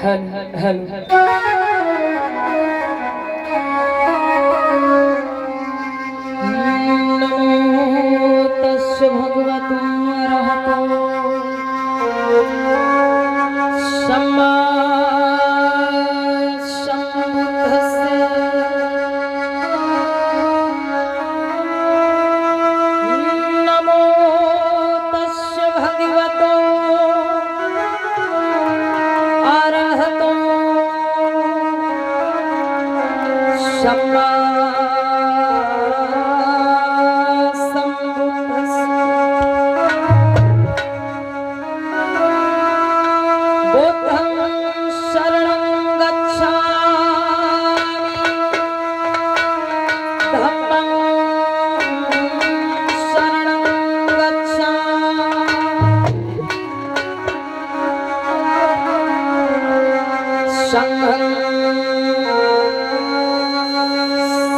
Hello नमो तस्य भगवतो अरहतो सम्मा सम्बुद्धस्य नमो तस्य भगवतो अरहतो सम्मा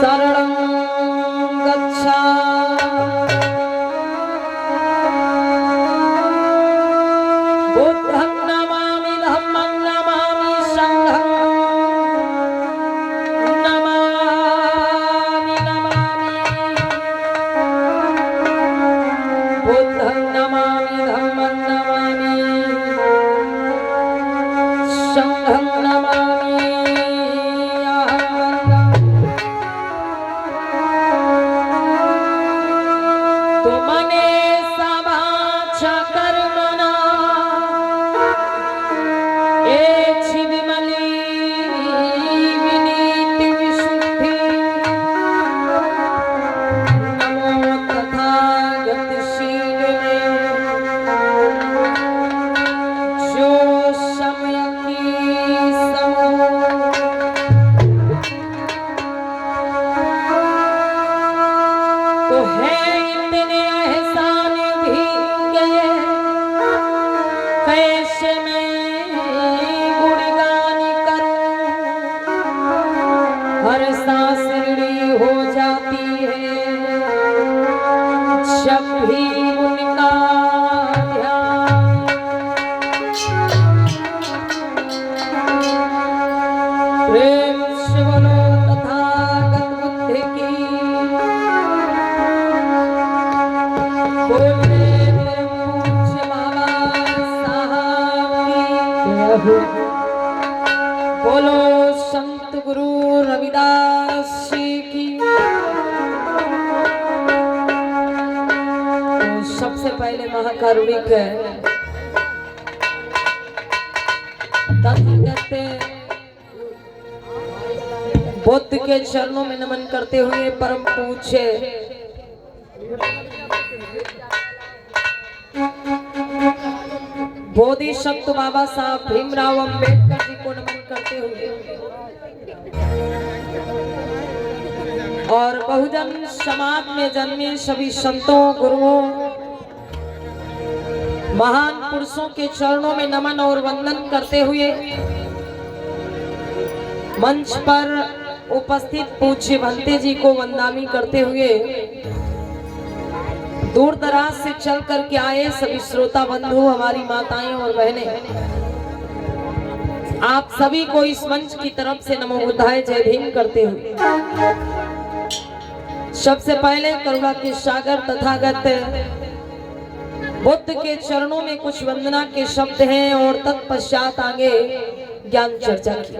शरणं गच्छामि बुद्धं नमामि धम्मं नमामि संघं नमामि बुद्धं नमामि धम्मं नमामि संघं नमामि। तो है इतने एहसान भी कैसे मैं गुणगान करूं, हर सांस ऋणी हो जाती है जब भी उनका ध्यान। प्रेम से बोलो तथागत बुद्ध की बोलो संत गुरु रविदास जी की। तो सबसे पहले महाकारुणिक बुद्ध के चरणों में नमन करते हुए परम पूज्य बोधिसत्व बाबा साहब भीमराव अंबेडकर जी को नमन करते हुए और बहुजन समाज में जन्मे सभी संतों गुरुओं महान पुरुषों के चरणों में नमन और वंदन करते हुए मंच पर उपस्थित पूज्य भंते जी को वंदनामी करते हुए दूर दराज से चल करके आए सभी श्रोता बंधु, हमारी माताएं और बहनें, आप सभी को इस मंच की तरफ से नमो बुद्धाय जय भीम करते हुए सबसे पहले करुणा के सागर तथागत बुद्ध के चरणों में कुछ वंदना के शब्द हैं और तत्पश्चात आगे ज्ञान चर्चा की।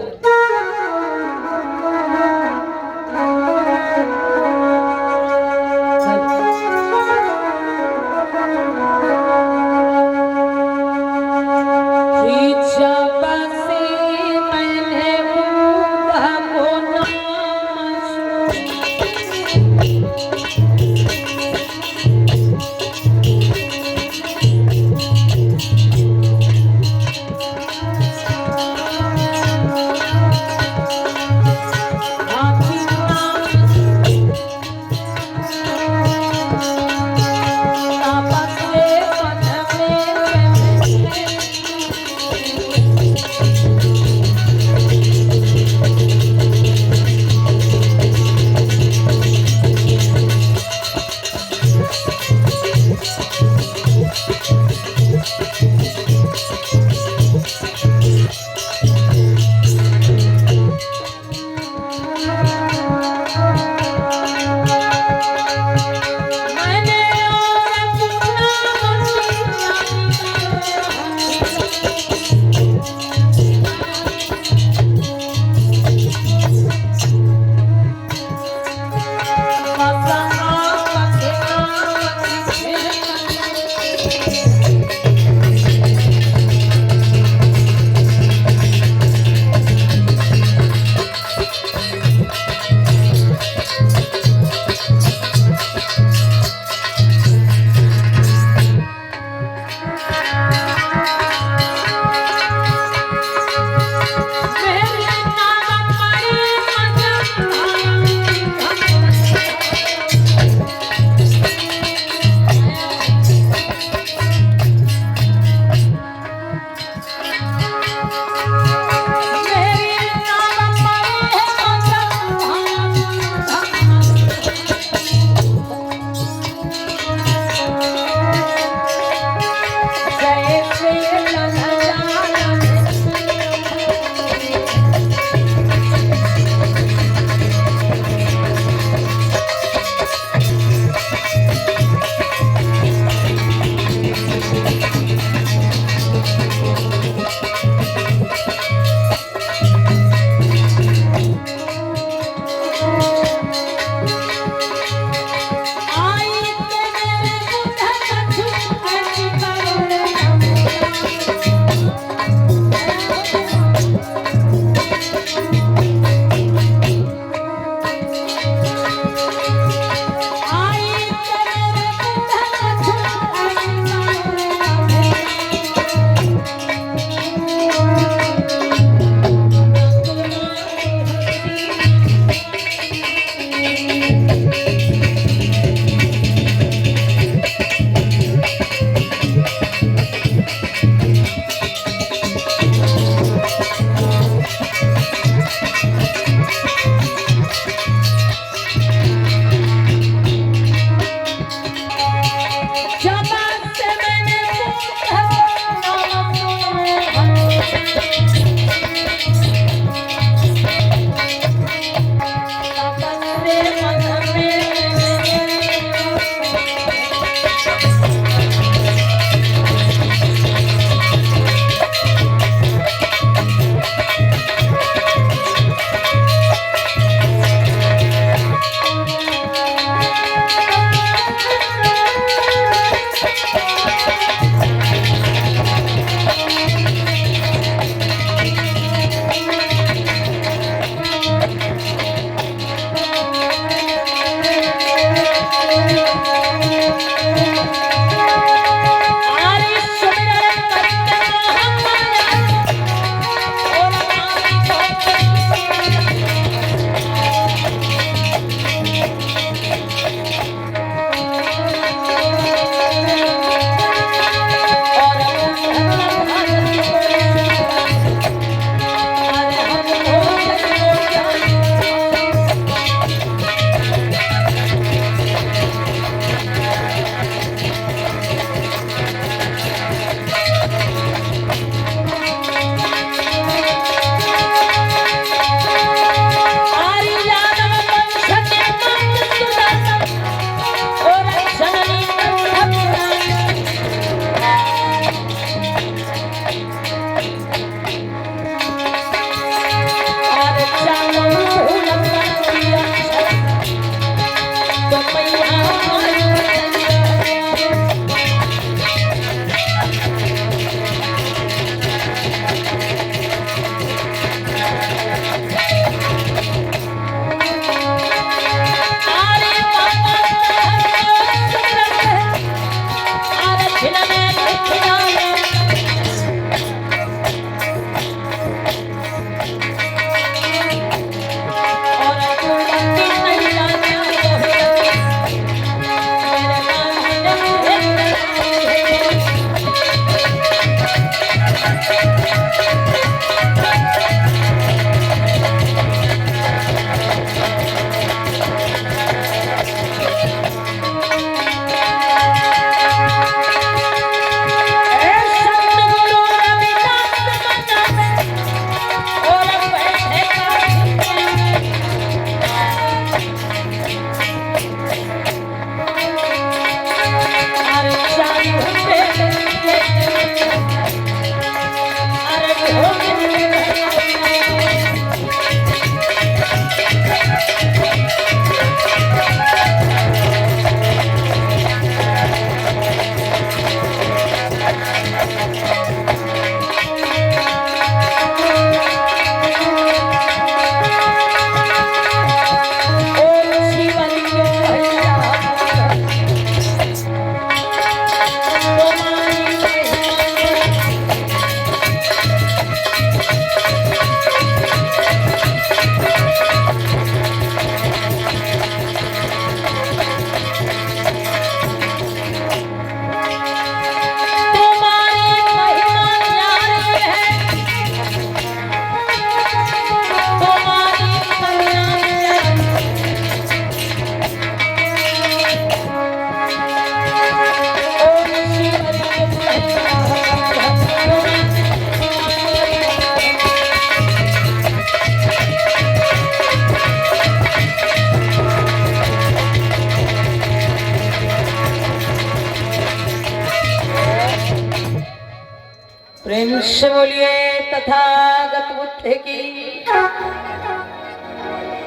प्रेम से बोलिए तथागत बुद्ध की।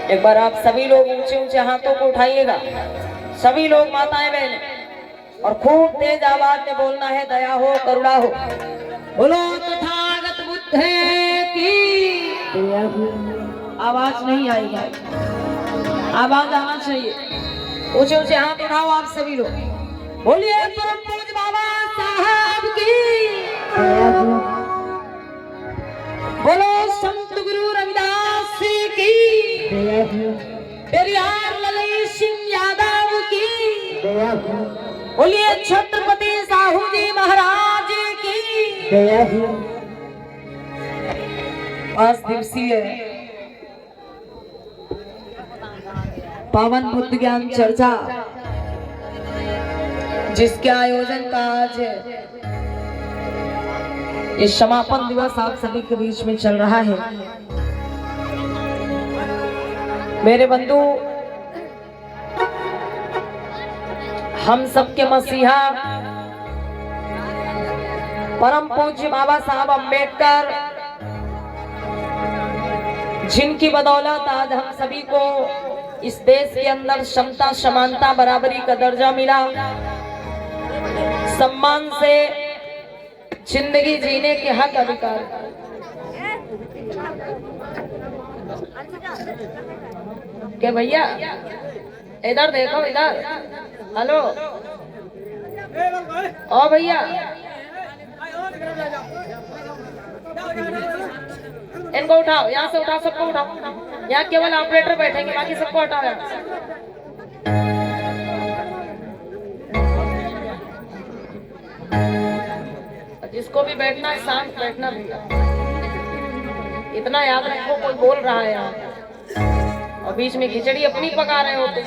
एक बार आप सभी लोग ऊंचे ऊंचे हाथों को उठाइएगा, सभी लोग माताएं बहनें, और खूब तेज आवाज में बोलना है, दया हो करुणा हो। बोलो तथागत बुद्ध की। आवाज नहीं आएगा, आवाज आना चाहिए। ऊंचे ऊंचे हाथ उठाओ आप सभी लोग, बोलिए परम पूज्य बाबा साहब की। बोलो संत गुरु रविदास की। पेरियार ललित सिंह यादव की। बोलिए छत्रपति साहू जी महाराज की। 5 दिवसीय पावन बुद्ध ज्ञान चर्चा, जिसके आयोजन का आज ये समापन दिवस आप सभी के बीच में चल रहा है। मेरे बंधु, हम सबके मसीहा परम पूज्य बाबा साहब अम्बेडकर, जिनकी बदौलत आज हम सभी को इस देश के अंदर समता, समानता, बराबरी का दर्जा मिला, सम्मान से जिंदगी जीने के हक अधिकार। क्या भैया इधर देखो, इधर। हेलो ओ भैया, इनको उठाओ, यहाँ से उठाओ, सबको उठाओ। यहाँ केवल ऑपरेटर बैठेंगे, बाकी सबको हटाओ यहाँ से। जिसको भी बैठना है शांत बैठना भैया, इतना याद रखो कोई बोल रहा है यहाँ और बीच में खिचड़ी अपनी पका रहे हो, तो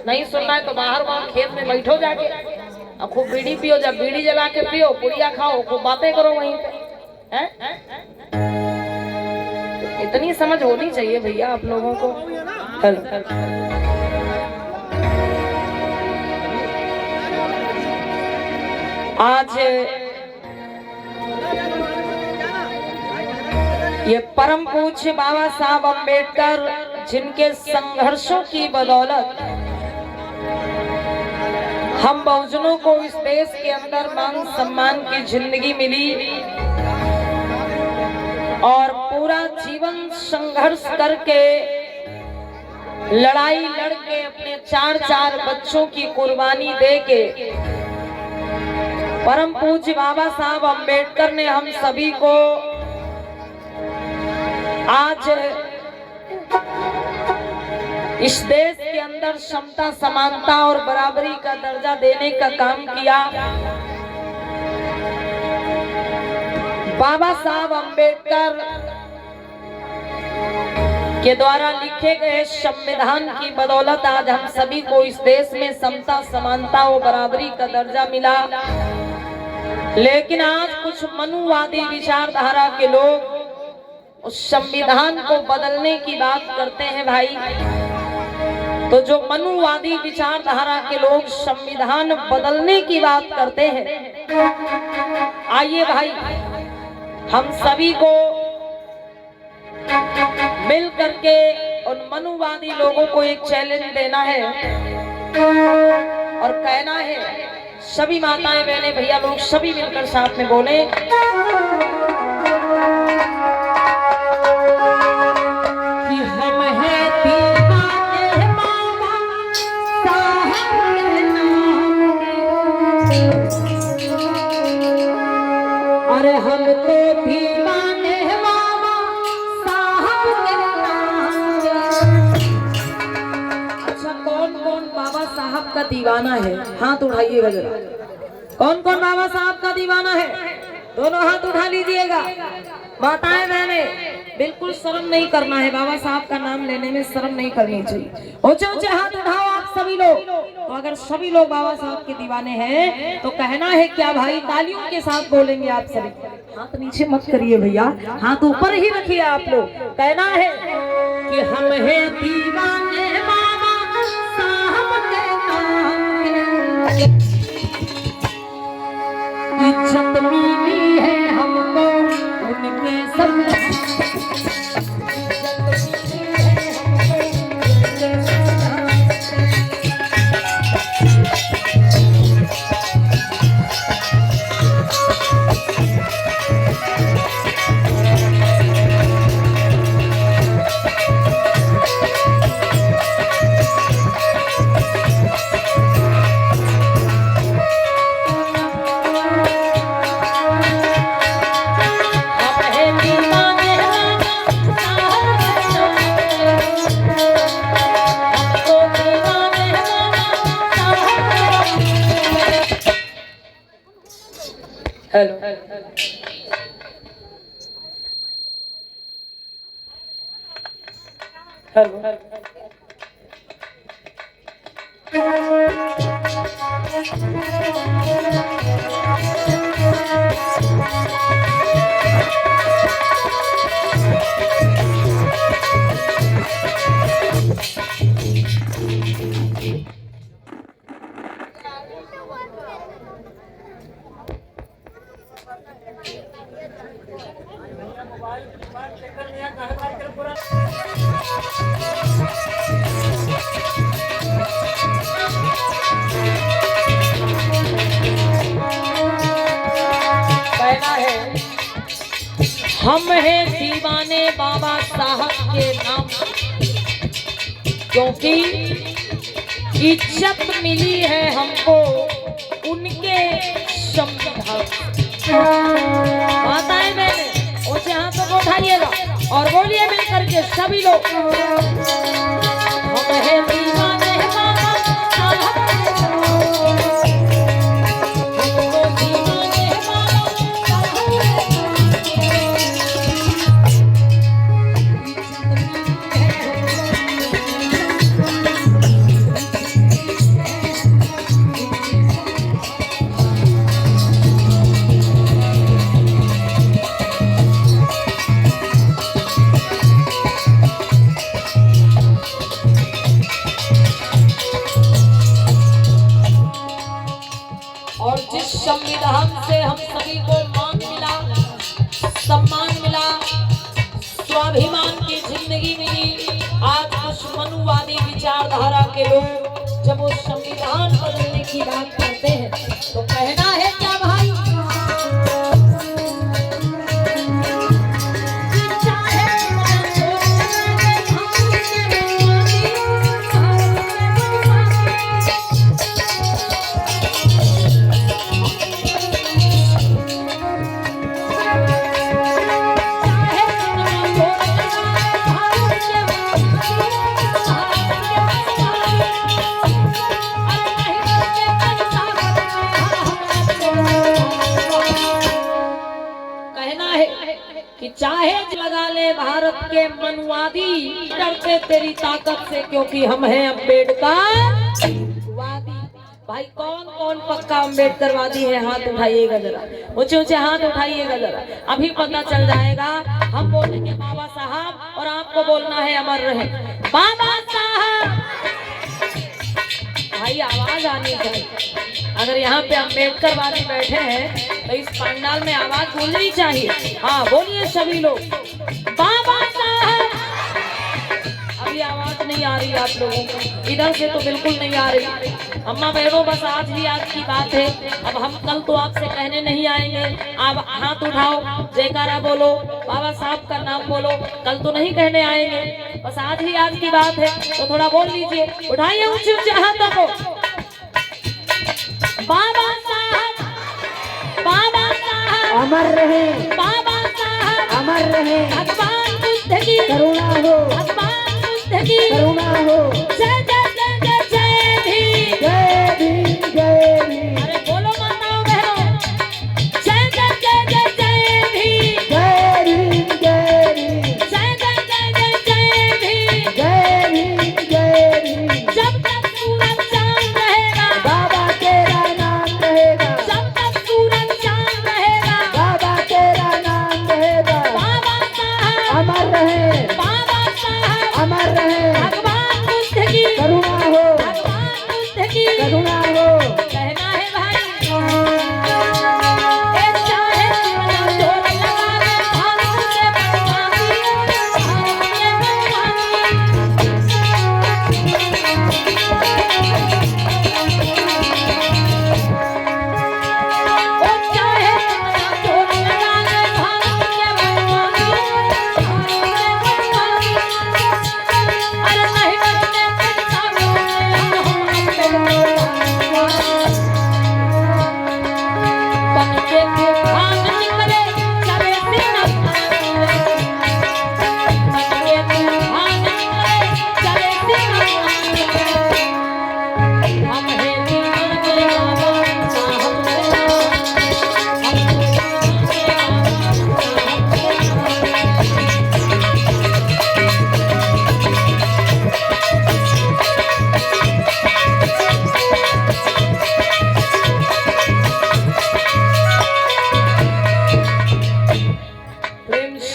नहीं सुनना है तो बाहर वहां खेत में बैठो जाके और खूब बीड़ी पियो, जब बीड़ी जला के पियो, पुड़िया खाओ, खूब बातें करो वहीं पे। इतनी समझ होनी चाहिए भैया आप लोगों को। आज ये परम पूज्य बाबा साहब अम्बेडकर, जिनके संघर्षों की बदौलत हम बहुजनों को इस देश के अंदर मान सम्मान की जिंदगी मिली और पूरा जीवन संघर्ष करके, लड़ाई लड़के, अपने 4 बच्चों की कुर्बानी देके परम पूज्य बाबा साहब अम्बेडकर ने हम सभी को आज इस देश के अंदर समता, समानता और बराबरी का दर्जा देने का काम किया। बाबा साहब अम्बेडकर के द्वारा लिखे गए संविधान की बदौलत आज हम सभी को इस देश में समता, समानता और बराबरी का दर्जा मिला। लेकिन आज कुछ मनुवादी विचारधारा के लोग उस संविधान को बदलने की बात करते हैं भाई। तो जो मनुवादी विचारधारा के लोग संविधान बदलने की बात करते हैं, आइए भाई हम सभी को मिल करके उन मनुवादी लोगों को एक चैलेंज देना है और कहना है, सभी माताएं बहनें भैया लोग सभी मिलकर साथ में बोले, अरे हम तो दीवाने बाबा साहब के नाम। अच्छा, कौन कौन बाबा साहब का दीवाना है? हाथ उठाइएगा जरा। कौन कौन बाबा साहब का दीवाना है? दोनों हाथ उठा लीजिएगा। माताएं बहनें, बिल्कुल शर्म नहीं करना है, बाबा साहब का नाम लेने में शर्म नहीं करनी चाहिए। ऊंचे ऊंचे हाथ उठाओ आप सभी लोग। तो अगर सभी लोग बाबा साहब के दीवाने हैं तो कहना है क्या भाई? तालियों के साथ बोलेंगे आप सभी। हाथ नीचे मत करिए भैया, हाथ ऊपर ही रखिए आप लोग। कहना है कि हम हैं दीवाने बाबा साहब के नाम, इज्जत मिली है हमको हेलो हेलो हम हैं दीवाने बाबा साहब के नाम, क्योंकि इज्जत मिली है हमको उनके संविधान। बात है मैंने उसे हाथों को उठाइएगा और बोलिए मिलकर के सभी लोग, हम हैं दीवाने बाबा साहब के संविधान से हम सभी को मान मिला, सम्मान मिला, स्वाभिमान की जिंदगी मिली। आज कुछ मनुवादी विचारधारा के लोग जब वो संविधान बदलने की बात करते हैं तो कहना है क्या भाई, कि चाहे लगा ले भारत के मनुवादी, डरते तेरी ताकत से क्योंकि हम हैं अम्बेडकर वादी। भाई कौन कौन पक्का अम्बेडकरवादी है, हाथ उठाइएगा जरा, ऊंचे ऊंचे हाथ उठाइएगा जरा, अभी पता चल जाएगा। हम बोलेंगे बाबा साहब और आपको बोलना है अमर रहे बाबा साहब। भाई आवाज आनी चाहिए। अगर यहाँ पे अम्बेडकरवादी बैठे हैं तो इस पंडाल में आवाज बोलनी चाहिए। हाँ बोलिए सभी लोग बाबा साहब। अभी आवाज नहीं आ रही आप लोगों को, इधर से तो बिल्कुल नहीं आ रही। अम्मा बहनों बस आज ही आज की बात है, अब हम कल तो आपसे कहने नहीं आएंगे। आप हाथ उठाओ, जयकारा बोलो, बाबा साहब का नाम बोलो, कल तो नहीं कहने आएंगे। बस आज ही आज की बात है तो थोड़ा बोल लीजिए, उठाइए ऊंचे ऊंचे हाथों को। बाबा साहब, बाबा साहब अमर रहे, बाबा साहब अमर रहे, भगवान बुद्ध की करुणा हो, भगवान बुद्ध की करुणा हो। जय जय जय जय जय भीम, जय भीम, जय भीम। अरे बोलो माताओं बहनों, जय जय जय जय जय भीम, जय भीम, जय भीम, जय जय जय जय जय भीम। जय भीम, जय भीम। जब तक सूरज चांद रहेगा बाबा तेरा नाम रहेगा, जब तक सूरज चांद रहेगा बाबा तेरा नाम रहेगा। बाबा साहब, अमर रहे, बाबा साहब अमर रहे, भगवान बुद्ध की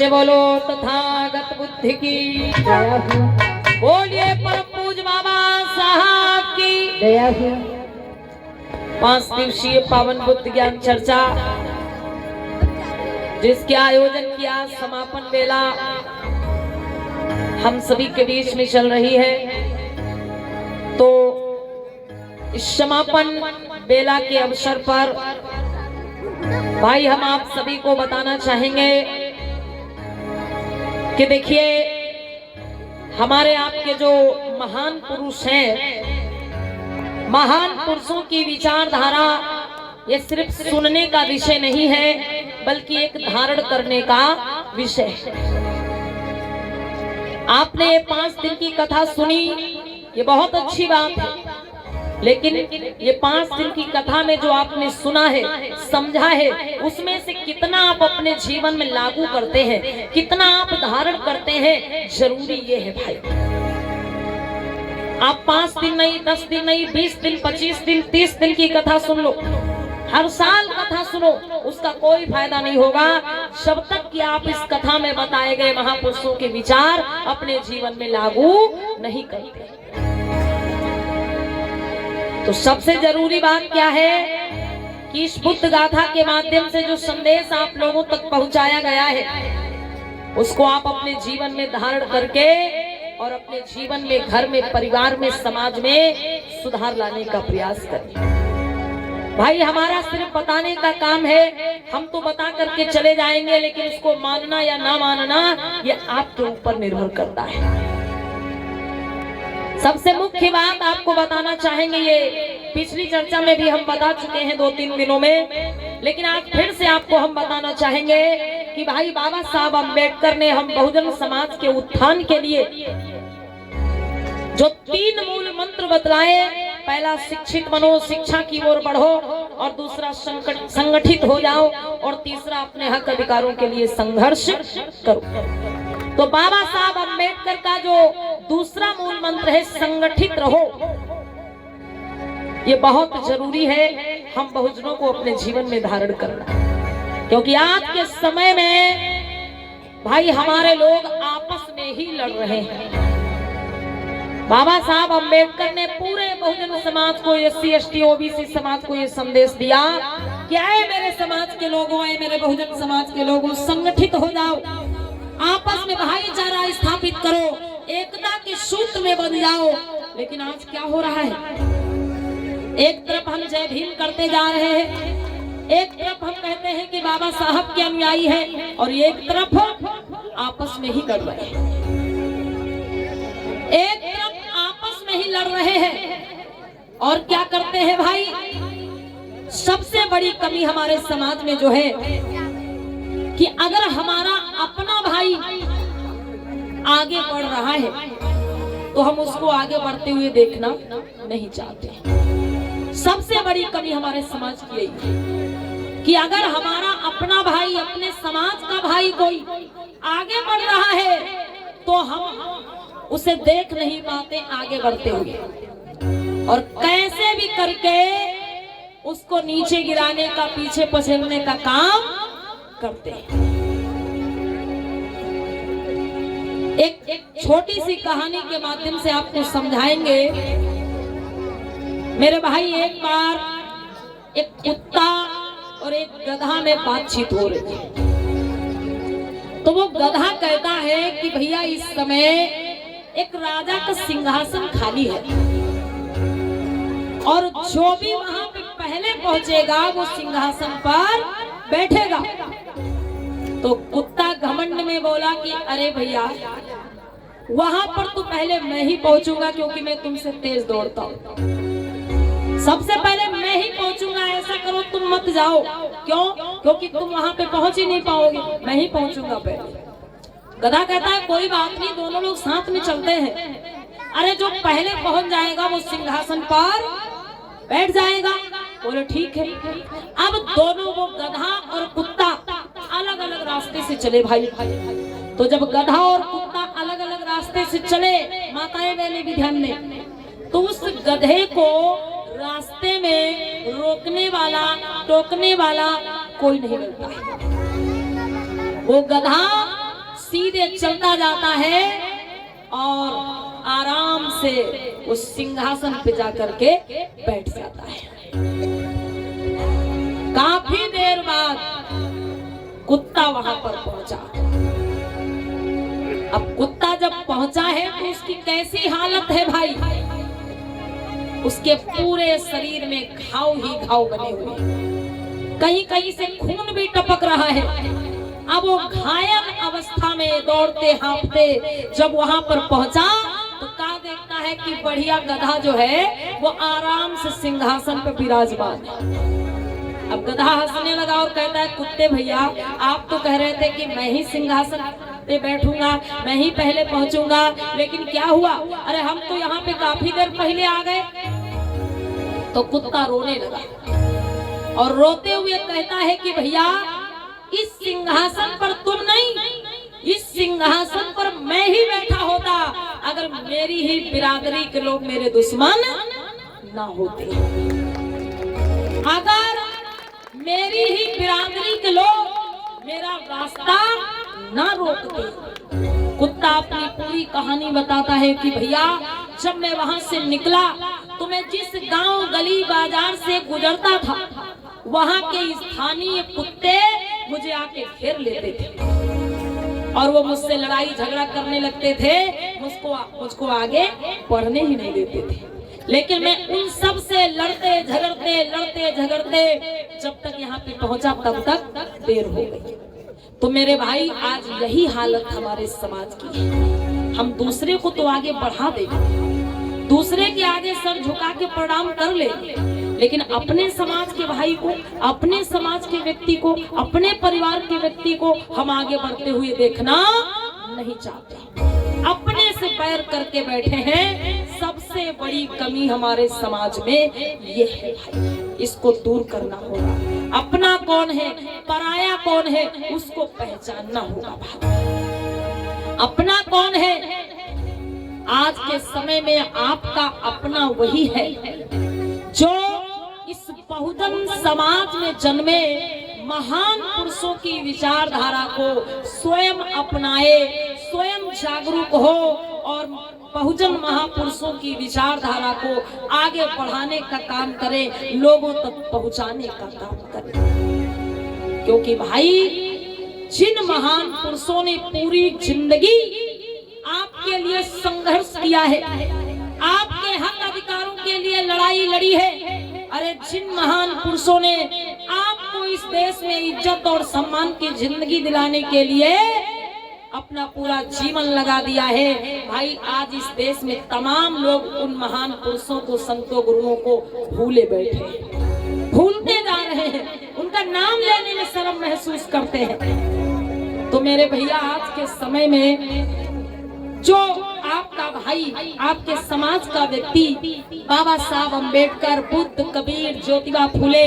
से बोलो तथागत बुद्धि की, जय हो, बोलिए परम पूज बाबा साहब की। जय हो। 5 दिवसीय पावन बुद्ध ज्ञान चर्चा जिसके आयोजन किया, समापन बेला हम सभी के बीच में चल रही है। तो इस समापन बेला के अवसर पर भाई हम आप सभी को बताना चाहेंगे कि देखिए हमारे आपके जो महान पुरुष हैं, महान पुरुषों की विचारधारा ये सिर्फ सुनने का विषय नहीं है बल्कि एक धारण करने का विषय है। आपने ये 5 दिन की कथा सुनी, ये बहुत अच्छी बात है, लेकिन ये 5 दिन की कथा में जो आपने सुना है, समझा है, उसमें से कितना आप अपने जीवन में लागू करते हैं, कितना आप धारण करते हैं, जरूरी ये है भाई। आप 5 दिन नहीं, 10 दिन नहीं, 20 दिन, 25 दिन, 30 दिन की कथा सुन लो, हर साल कथा सुनो, उसका कोई फायदा नहीं होगा जब तक कि आप इस कथा में बताए गए महापुरुषों के विचार अपने जीवन में लागू नहीं करते। तो सबसे जरूरी बात क्या है कि इस बुद्ध गाथा के माध्यम से जो संदेश आप लोगों तक पहुंचाया गया है उसको आप अपने जीवन में धारण करके और अपने जीवन में, घर में, परिवार में, समाज में सुधार लाने का प्रयास करें। भाई हमारा सिर्फ बताने का काम है, हम तो बता करके चले जाएंगे, लेकिन उसको मानना या ना मानना ये आपके ऊपर निर्भर करता है। सबसे मुख्य बात आपको बताना चाहेंगे, ये पिछली चर्चा में भी हम बता चुके हैं 2-3 दिनों में, लेकिन आज फिर से आपको हम बताना चाहेंगे कि भाई बाबा साहब अम्बेडकर ने हम बहुजन समाज के उत्थान के लिए जो 3 मूल मंत्र बतलाए, पहला शिक्षित बनो, शिक्षा की ओर बढ़ो, और दूसरा संगठित हो जाओ, और तीसरा अपने हक अधिकारों के लिए संघर्ष करो। तो बाबा साहब अम्बेडकर का जो दूसरा मूल मंत्र है संगठित रहो, ये बहुत जरूरी है हम बहुजनों को अपने जीवन में धारण करना, क्योंकि आज के समय में भाई हमारे लोग आपस में ही लड़ रहे हैं। बाबा साहब अम्बेडकर ने पूरे बहुजन समाज को, SC ST OBC समाज को ये संदेश दिया कि आए मेरे समाज के लोगों, आए मेरे बहुजन समाज के लोगों, संगठित हो जाओ, आपस में भाईचारा स्थापित करो, एकता के सूत्र में बंध जाओ। लेकिन आज क्या हो रहा है, एक तरफ हम जय भीम करते जा रहे हैं, एक तरफ हम कहते हैं कि बाबा साहब के अनुयायी है, और एक तरफ आपस में ही लड़ रहे हैं, एक तरफ आपस में ही लड़ रहे हैं। और क्या करते हैं भाई, सबसे बड़ी कमी हमारे समाज में जो है कि अगर हमारा अपना भाई आगे बढ़ रहा है तो हम उसको आगे बढ़ते हुए देखना नहीं चाहते। सबसे बड़ी कमी हमारे समाज की यही है कि अगर हमारा अपना भाई, अपने समाज का भाई कोई आगे बढ़ रहा है तो हम उसे देख नहीं पाते आगे बढ़ते हुए, और कैसे भी करके उसको नीचे गिराने का, पीछे पछेड़ने का काम करते हैं। एक छोटी सी कहानी के माध्यम से आपको समझाएंगे। मेरे भाई, एक बार एक कुत्ता और एक गधा में बातचीत हो रही थी। तो वो गधा कहता है कि भैया इस समय एक राजा का सिंहासन खाली है, और जो भी वहां पे पहले पहुंचेगा वो सिंहासन पर बैठेगा। तो कुत्ता घमंड में बोला कि अरे भैया, वहां पर तो पहले मैं ही पहुंचूंगा, क्योंकि मैं तुमसे तेज दौड़ता हूं, सबसे पहले मैं ही पहुंचूंगा। ऐसा करो तुम मत जाओ। क्यों? क्योंकि तुम वहां पे पहुंच ही नहीं पाओगे, मैं ही पहुंचूंगा पहले। गधा कहता है कोई बात नहीं, दोनों लोग साथ में चलते हैं। अरे जो पहले पहुंच जाएगा वो सिंहासन पर बैठ जाएगा। बोले ठीक है। अब दोनों, वो गधा और कुत्ता, अलग अलग रास्ते से चले भाई। तो जब गधा और कुत्ता अलग अलग रास्ते से चले, माताएं बहनें भी ध्यान दें, तो उस गधे को रास्ते में रोकने वाला, टोकने वाला कोई नहीं मिलता। वो गधा सीधे चलता जाता है और आराम से उस सिंहासन पे जाकर के बैठ जाता है। काफी देर बाद कुत्ता वहां पर पहुंचा। अब कुत्ता जब पहुंचा है तो उसकी कैसी हालत है भाई, उसके पूरे शरीर में घाव ही घाव बने हुए, कहीं कहीं से खून भी टपक रहा है। अब वो घायल अवस्था में दौड़ते हाँफते जब वहां पर पहुंचा तो क्या देखता है कि बढ़िया गधा जो है वो आराम से सिंहासन पर विराजमान है। अब गधा हंसने लगा और कहता है, कुत्ते भैया आप तो कह रहे थे कि मैं ही सिंहासन पे बैठूंगा, मैं ही पहले पहुंचूंगा, लेकिन क्या हुआ? अरे हम तो यहाँ पे काफी देर पहले आ गए। तो कुत्ता रोने लगा और रोते हुए कहता है कि भैया इस सिंहासन पर तुम नहीं, इस सिंहासन पर मैं ही बैठा होता अगर मेरी ही बिरादरी के लोग मेरे दुश्मन ना होते, अगर मेरी ही बिरादरी के लोग मेरा रास्ता ना रोकते। कुत्ता अपनी पूरी कहानी बताता है कि भैया जब मैं वहां से निकला तो मैं जिस गांव गली बाजार से गुजरता था वहां के स्थानीय कुत्ते मुझे आके घेर लेते थे और वो मुझसे लड़ाई झगड़ा करने लगते थे, मुझको आगे बढ़ने ही नहीं देते थे। लेकिन मैं उन सब से लड़ते झगड़ते जब तक यहाँ पे पहुंचा तब तक देर हो गई। तो मेरे भाई आज यही हालत हमारे समाज की है। हम दूसरे को तो आगे बढ़ा देंगे, दूसरे के आगे सर झुका के प्रणाम कर लेंगे, लेकिन अपने समाज के भाई को, अपने समाज के व्यक्ति को, अपने परिवार के व्यक्ति को हम आगे बढ़ते हुए देखना नहीं चाहते। अपने से बैर करके बैठे हैं। सबसे बड़ी कमी हमारे समाज में ये है भाई, इसको दूर करना होगा। अपना कौन है, पराया कौन है, उसको पहचानना होगा भाई। अपना कौन है? आज के समय में आपका अपना वही है जो इस बहुजन समाज में जन्मे महान पुरुषों की विचारधारा को स्वयं अपनाए, स्वयं जागरूक हो और बहुजन महापुरुषों की विचारधारा को आगे बढ़ाने का काम करे, लोगों तक पहुंचाने का काम करे। क्योंकि भाई जिन महान पुरुषों ने पूरी जिंदगी आपके लिए संघर्ष किया है, आपके हक अधिकारों के लिए लड़ाई लड़ी है, अरे जिन महान पुरुषों ने आपको इस देश में इज्जत और सम्मान की जिंदगी दिलाने के लिए अपना पूरा जीवन लगा दिया है, भाई आज इस देश में तमाम लोग उन महान पुरुषों को, संतों गुरुओं को भूले बैठे, भूलते जा रहे हैं, उनका नाम लेने में शर्म महसूस करते हैं। तो मेरे भैया आज के समय में जो आपका भाई, आपके समाज का व्यक्ति बाबा साहब अम्बेडकर, बुद्ध, कबीर, ज्योतिबा फुले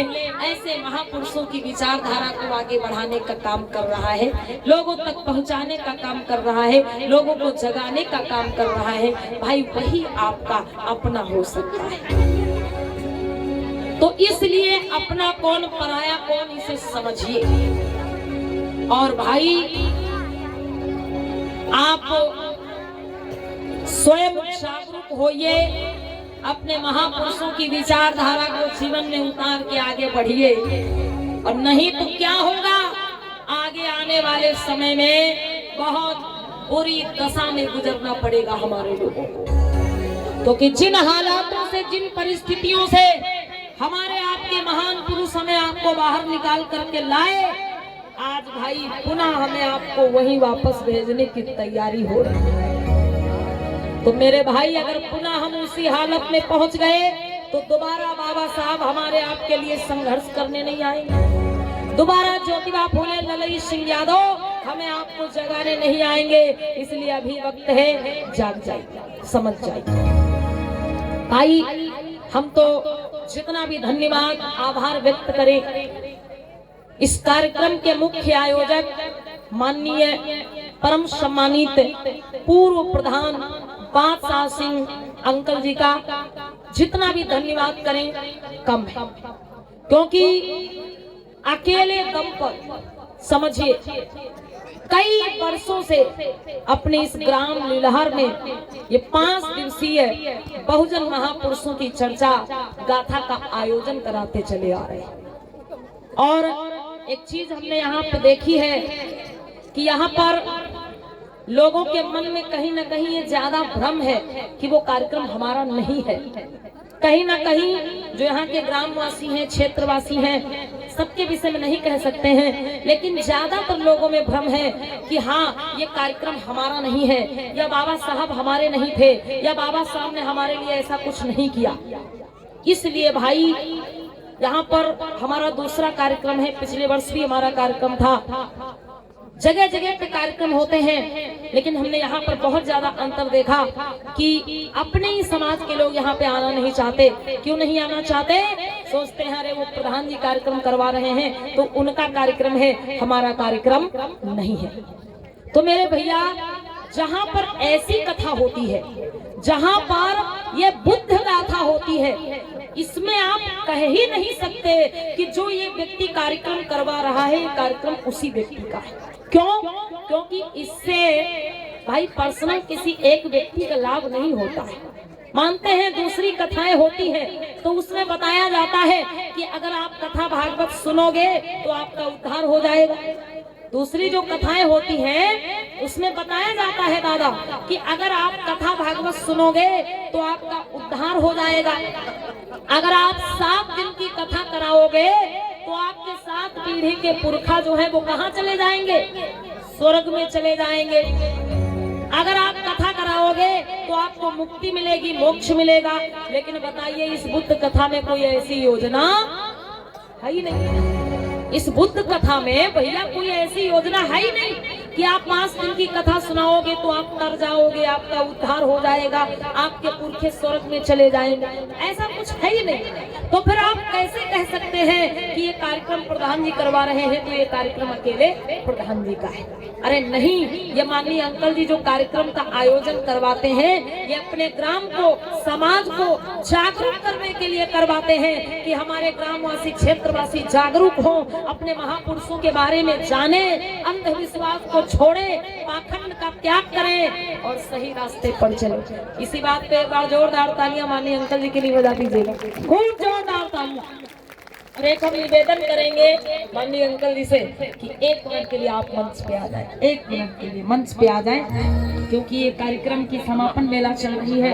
ऐसे महापुरुषों की विचारधारा को आगे बढ़ाने का काम कर रहा है, लोगों तक पहुंचाने का काम कर रहा है, लोगों को जगाने का काम कर रहा है, भाई वही आपका अपना हो सकता है। तो इसलिए अपना कौन पराया कौन इसे समझिए। और भाई आप स्वयं जागरूक होइए, अपने महापुरुषों की विचारधारा को जीवन में उतार के आगे बढ़िए, और नहीं तो क्या होगा, आगे आने वाले समय में बहुत बुरी दशा में गुजरना पड़ेगा हमारे लोगों को। क्योंकि जिन हालातों से, जिन परिस्थितियों से हमारे आपके महान पुरुष हमें आपको बाहर निकाल करके लाए, आज भाई पुनः हमें आपको वहीं वापस भेजने की तैयारी हो रही है। तो मेरे भाई अगर पुनः हम उसी हालत में पहुंच गए तो दोबारा बाबा साहब हमारे आपके लिए संघर्ष करने नहीं आएंगे, दोबारा ज्योतिबा फुले, ललई सिंह यादव हमें आपको जगाने नहीं आएंगे। इसलिए अभी वक्त है, जाग जाइए, समझ जाइए। भाई हम तो जितना भी धन्यवाद, आभार व्यक्त करें इस कार्यक्रम के मुख्य आयोजक माननीय परम सम्मानित पूर्व प्रधान बादशाह सिंह अंकल जी का, जितना भी धन्यवाद करें कम है। क्योंकि अकेले दम पर समझिए कई वर्षों से अपने इस ग्राम लीलहर में ये 5 दिवसीय बहुजन महापुरुषों की चर्चा गाथा का आयोजन कराते चले आ रहे हैं। और एक चीज हमने यहाँ पे देखी है कि यहाँ पर लोगों के मन में कहीं ना कहीं ये ज्यादा भ्रम है कि वो कार्यक्रम हमारा नहीं है। कहीं ना कहीं जो यहाँ के ग्रामवासी हैं, क्षेत्रवासी हैं, सबके विषय में नहीं कह सकते हैं, लेकिन ज्यादातर लोगों में भ्रम है कि हाँ ये कार्यक्रम हमारा नहीं है, या बाबा साहब हमारे नहीं थे, या बाबा साहब ने हमारे लिए ऐसा कुछ नहीं किया। इसलिए भाई यहाँ पर हमारा दूसरा कार्यक्रम है। पिछले वर्ष भी हमारा कार्यक्रम था। जगह जगह पे कार्यक्रम होते हैं, लेकिन हमने यहाँ पर बहुत ज्यादा अंतर देखा कि अपने ही समाज के लोग यहाँ पे आना नहीं चाहते। क्यों नहीं आना चाहते? सोचते हैं अरे वो प्रधान जी कार्यक्रम करवा रहे हैं तो उनका कार्यक्रम है, हमारा कार्यक्रम नहीं है। तो मेरे भैया, जहाँ पर ऐसी कथा होती है, जहाँ पर ये बुद्ध गाथा होती है, इसमें आप कह ही नहीं सकते कि जो ये व्यक्ति कार्यक्रम करवा रहा है, ये कार्यक्रम उसी व्यक्ति का है। क्यों? क्योंकि इससे भाई पर्सनल किसी एक व्यक्ति का लाभ नहीं होता है। मानते हैं दूसरी कथाएं होती है तो उसमें बताया जाता है कि अगर आप कथा भागवत सुनोगे तो आपका उद्धार हो जाएगा। दूसरी जो कथाएं होती हैं उसमें बताया जाता है दादा कि अगर आप कथा भागवत सुनोगे तो आपका उद्धार हो जाएगा। अगर आप 7 दिन की कथा कराओगे तो आपके 7 पीढ़ी के पुरखा जो है वो कहाँ चले जाएंगे? स्वर्ग में चले जाएंगे। अगर आप कथा कराओगे तो आपको मुक्ति मिलेगी, मोक्ष मिलेगा। लेकिन बताइए इस बुद्ध कथा में कोई ऐसी योजना है ही नहीं। इस बुद्ध कथा में भैया कोई ऐसी योजना है ही नहीं कि आप 5 दिन की कथा सुनाओगे तो आप तर जाओगे, आपका उद्धार हो जाएगा, आपके पुरखे स्वर्ग में चले जाएंगे। ऐसा कुछ है ही नहीं। तो फिर आप कैसे कह सकते हैं कि ये कार्यक्रम प्रधान जी करवा रहे हैं तो ये कार्यक्रम अकेले प्रधान जी का है? अरे नहीं, ये माननीय अंकल जी जो कार्यक्रम का आयोजन करवाते हैं ये अपने ग्राम को, समाज को जागरूक करने के लिए करवाते हैं कि हमारे ग्रामवासी, क्षेत्रवासी जागरूक हो, अपने महापुरुषों के बारे में जाने, अंधविश्वास को छोड़े, पाखंड का त्याग करें और सही रास्ते पर चले। इसी बात पे एक बार जोरदार तालियां माननीय अंकल जी के लिए बजा दीजिएगा, खूब जोरदार तालियां। और एक हम निवेदन करेंगे माननीय अंकल जी से कि 1 मिनट के लिए आप मंच पे आ जाएं, 1 मिनट के लिए मंच पे आ जाएं, क्योंकि ये कार्यक्रम की समापन मेला चल रही है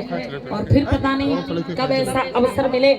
और फिर पता नहीं कब ऐसा अवसर मिले